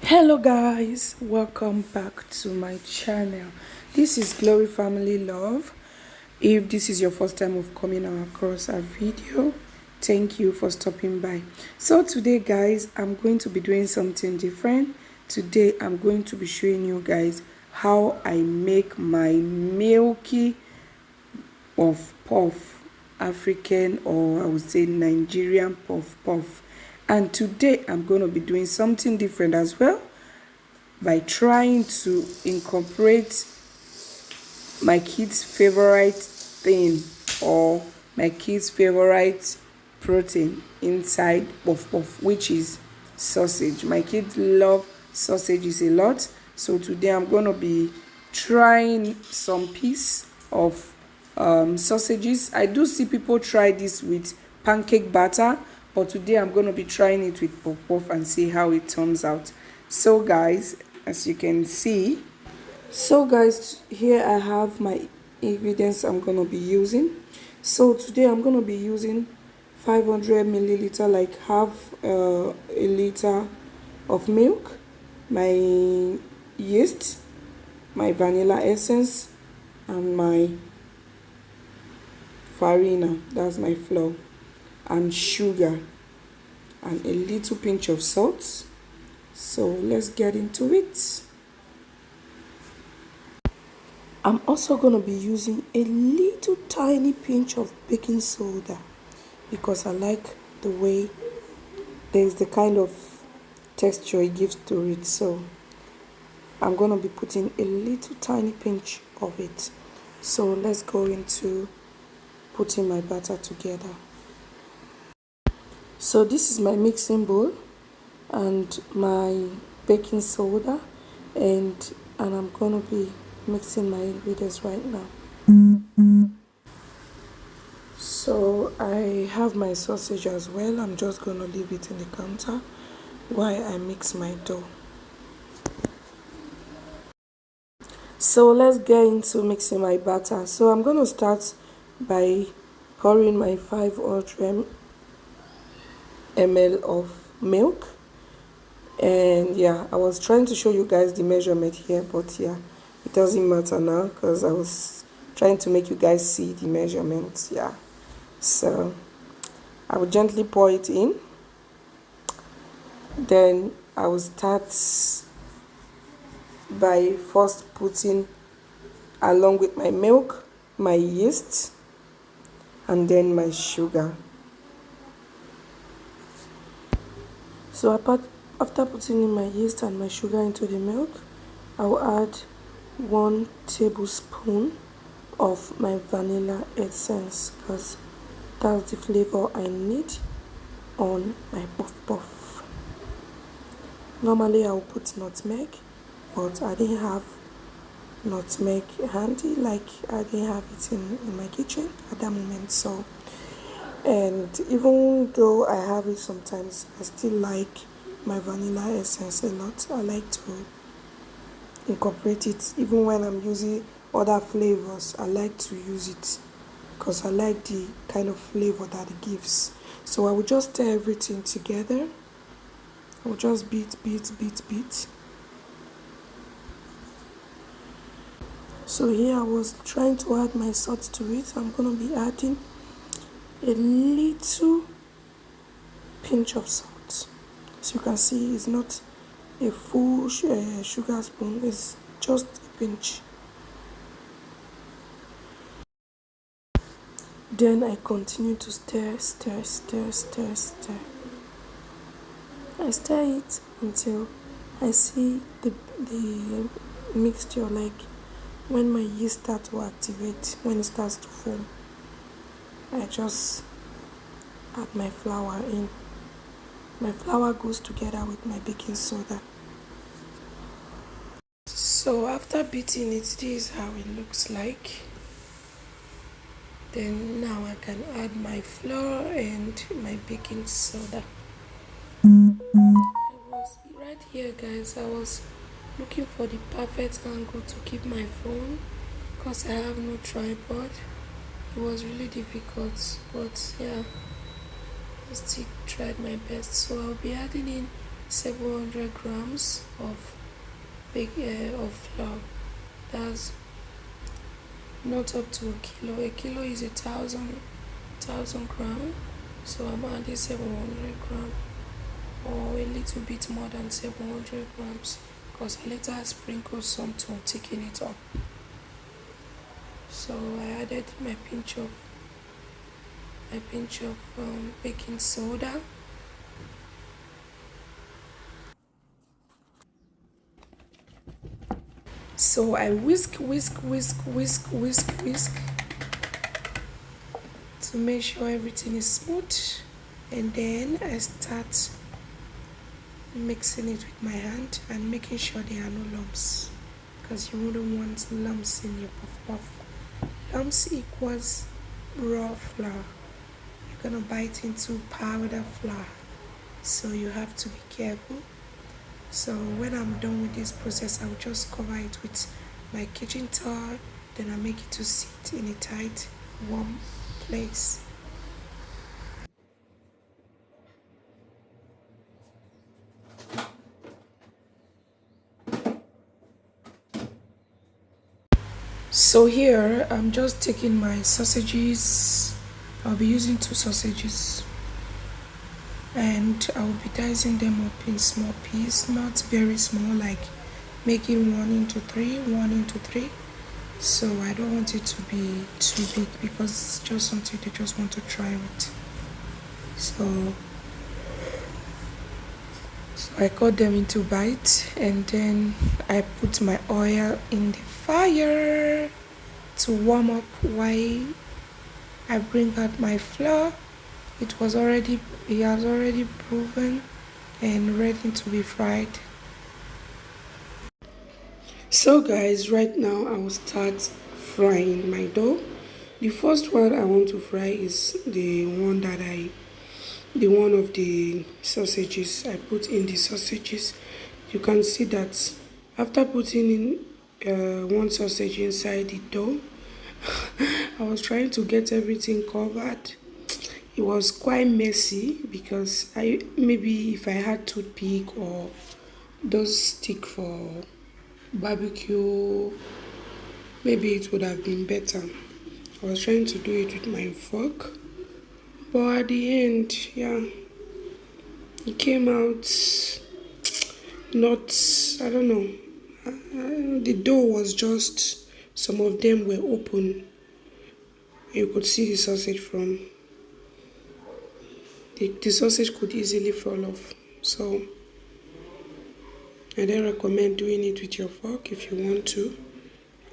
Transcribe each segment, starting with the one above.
Hello guys, welcome back to my channel. This is Glory Family Love. If this is your first time of coming across a video, thank you for stopping by. So today guys, I'm going to be doing something different. Today I'm going to be showing you guys how I make my milky puff, African, or I would say Nigerian puff. And today I'm going to be doing something different as well by trying to incorporate my kids' favorite thing or my kids' favorite protein inside puff, which is sausage. My kids love sausages a lot, so today I'm going to be trying some piece of sausages. I do see people try this with pancake batter, but today I'm going to be trying it with puff and see how it turns out. So guys, as you can see, here I have my ingredients I'm going to be using. So today I'm going to be using 500 milliliter, like half a liter of milk, my yeast, my vanilla essence, and my farina, that's my flour, and sugar, and a little pinch of salt. So let's get into it. I'm also going to be using a little tiny pinch of baking soda because I like the way there's the kind of texture it gives to it. So I'm going to be putting a little tiny pinch of it. So let's go into putting my batter together. So this is my mixing bowl and my baking soda, and I'm going to be mixing my ingredients right now. So I have my sausage as well. I'm just going to leave it in the counter while I mix my dough. So let's get into mixing my batter. So I'm going to start by pouring my 500 ml of milk. And yeah, I was trying to show you guys the measurement here, but yeah, it doesn't matter now because I was trying to make you guys see the measurements. Yeah, so I will gently pour it in. Then I will start by first putting, along with my milk, my yeast, and then my sugar. So after putting in my yeast and my sugar into the milk, I will add 1 tablespoon of my vanilla essence because that's the flavor I need on my puff. Normally I will put nutmeg, but I didn't have nutmeg handy, like I didn't have it in my kitchen at that moment. So, and even though I have it sometimes, I still like my vanilla essence a lot. I like to incorporate it even when I'm using other flavors. I like to use it because I like the kind of flavor that it gives. So I will just stir everything together. I will just beat. So here I was trying to add my salt to it. I'm going to be adding a little pinch of salt. As you can see, it's not a full sugar spoon, it's just a pinch. Then I continue to stir. I stir it until I see the mixture, like when my yeast starts to activate, when it starts to form. I just add my flour in. My flour goes together with my baking soda. So after beating it, this is how it looks like. Then now I can add my flour and my baking soda. Right here guys, I was looking for the perfect angle to keep my phone because I have no tripod. It was really difficult, but yeah, I still tried my best. So I'll be adding in 700 grams of of flour. That's not up to a kilo. A kilo is a thousand gram. So I'm adding 700 gram, or a little bit more than 700 grams, because I later sprinkle some to thicken it up. So I added my pinch of baking soda. So I whisk to make sure everything is smooth, and then I start mixing it with my hand and making sure there are no lumps, because you wouldn't want lumps in your puff puff. Lumps equals raw flour. You're gonna bite into powder flour, so you have to be careful. So when I'm done with this process, I'll just cover it with my kitchen towel, then I make it to sit in a tight, warm place. So here I'm just taking my sausages. I'll be using 2 sausages, and I'll be dicing them up in small pieces, not very small, like making 1 into 3, 1 into 3. So I don't want it to be too big, because it's just something they just want to try with. So I cut them into bites, and then I put my oil in the fire to warm up while I bring out my flour. It has already proven and ready to be fried. So guys, right now I will start frying my dough. The first one I want to fry is the one of the sausages. I put in the sausages. You can see that after putting in 1 sausage inside the dough, I was trying to get everything covered. It was quite messy, because maybe if I had toothpick or those stick for barbecue, maybe it would have been better. I was trying to do it with my fork, but at the end, yeah, it came out not, I don't know, the dough was just, some of them were open. You could see the sausage from, the sausage could easily fall off. So I don't recommend doing it with your fork. If you want to, you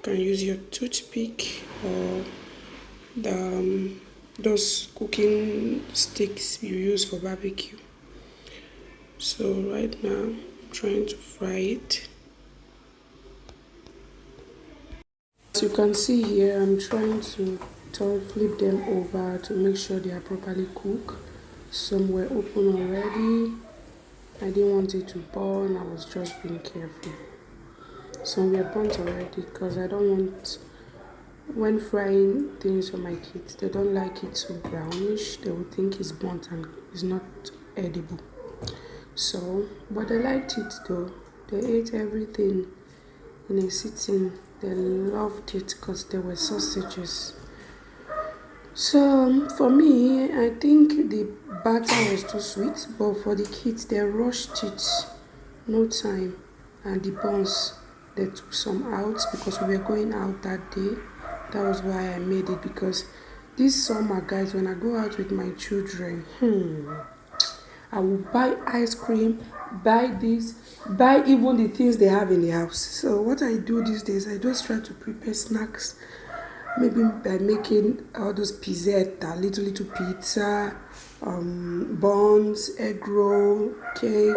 can use your toothpick or those cooking sticks you use for barbecue. So right now I'm trying to fry it. As you can see here, I'm trying to flip them over to make sure they are properly cooked. Some were open already. I didn't want it to burn. I was just being careful. Some were burnt already, because I don't want, when frying things for my kids, they don't like it too brownish. They will think it's burnt and it's not edible. So, but they liked it though. They ate everything in a sitting. They loved it because they were sausages. So for me, I think the batter was too sweet, but for the kids, they rushed it, no time. And the buns, they took some out because we were going out that day. That was why I made it, because this summer, guys, when I go out with my children, I will buy ice cream, buy this, buy even the things they have in the house. So what I do these days, I just try to prepare snacks, maybe by making all those pizzetta, little pizza, buns, egg roll, cake.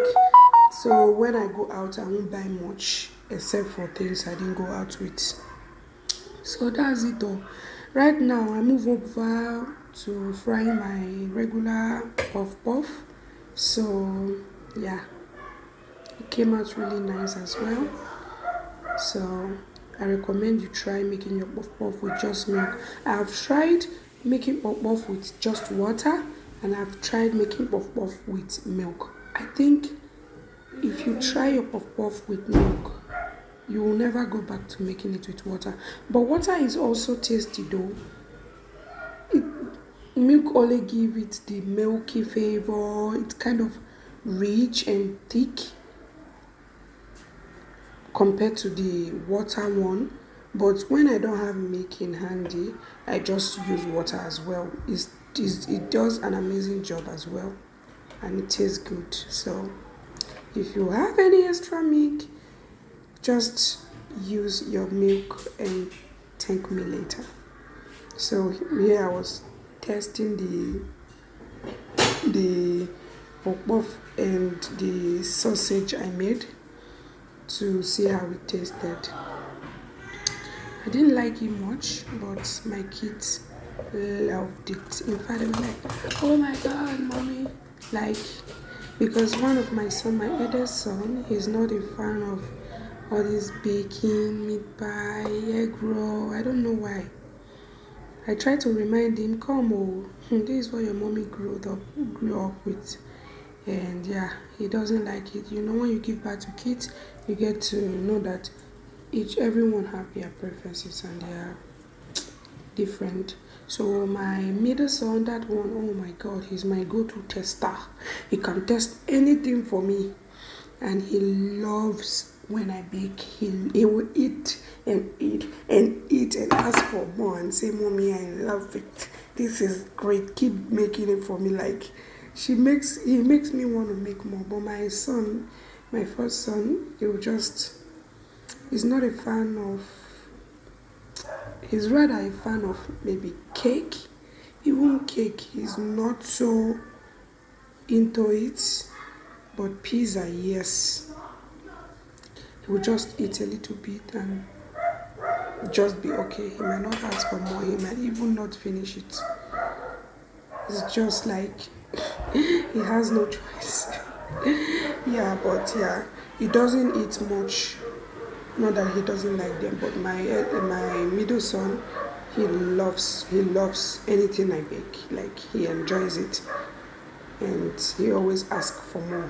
So when I go out, I won't buy much, except for things I didn't go out with. So that's it though. Right now, I move over to fry my regular puff puff. So yeah, it came out really nice as well. So I recommend you try making your puff puff with just milk. I've tried making puff puff with just water, and I've tried making puff puff with milk. I think if you try your puff puff with milk, you will never go back to making it with water. But water is also tasty though. Milk only give it the milky flavor. It's kind of rich and thick compared to the water one. But when I don't have milk in handy, I just use water as well. It does an amazing job as well, and it tastes good. So if you have any extra milk, just use your milk and thank me later. So here I was testing the puff puff and the sausage I made to see how it tasted. I didn't like it much, but my kids loved it. In fact, they were like, "Oh my God, mommy!" Like, because one of my son, my eldest son, he's not a fan of all this baking, meat pie, egg roll. I don't know why. I try to remind him, "Come, oh, this is what your mommy grew up with." And yeah, he doesn't like it. You know, when you give birth to kids, you get to know that everyone have their preferences and they are different. So my middle son, that one, oh my God, he's my go-to tester. He can test anything for me, and he loves when I bake. He will eat and eat and eat and ask for more and say, "Mommy, I love it. This is great. Keep making it for me." Like he makes me want to make more. But my son, my first son, he's not a fan of. He's rather a fan of maybe cake. Even cake, he's not so into it. But pizza, yes. He will just eat a little bit and just be okay. He might not ask for more. He might even not finish it. It's just like he has no choice. Yeah, but yeah, he doesn't eat much. Not that he doesn't like them, but my middle son, he loves anything I bake. Like, he enjoys it, and he always asks for more.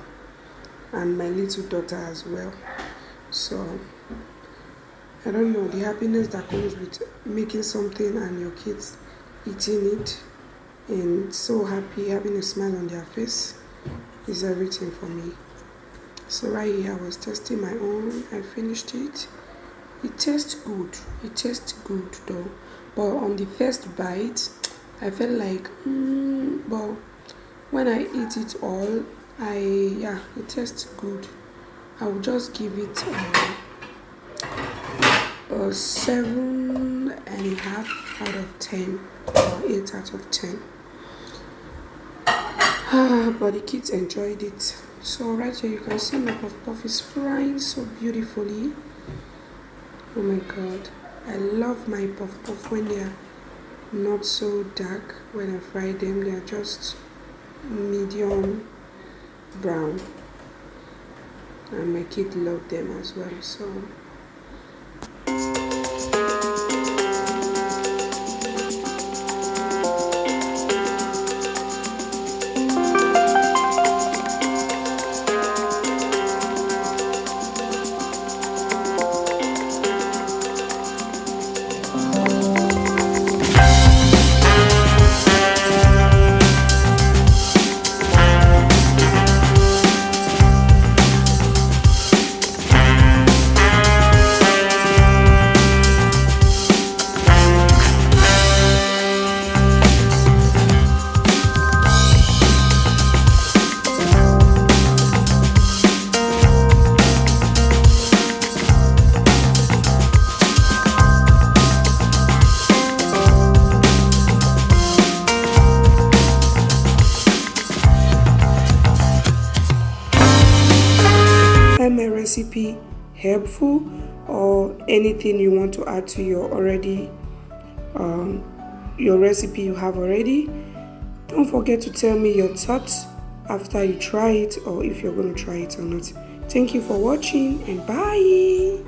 And my little daughter as well. So I don't know, the happiness that comes with making something and your kids eating it and so happy, having a smile on their face, is everything for me. So right here I was testing my own. I finished it. It tastes good. It tastes good though. But on the first bite, I felt like, but when I eat it all, it tastes good. I will just give it a 7.5 out of 10 or 8 out of 10. But the kids enjoyed it. So right here you can see my puff puff is frying so beautifully. Oh my God, I love my puff puff when they are not so dark. When I fry them, they are just medium brown, and my kids love them as well. So my recipe helpful, or anything you want to add to your recipe you have already, don't forget to tell me your thoughts after you try it, or if you're going to try it or not. Thank you for watching, and bye.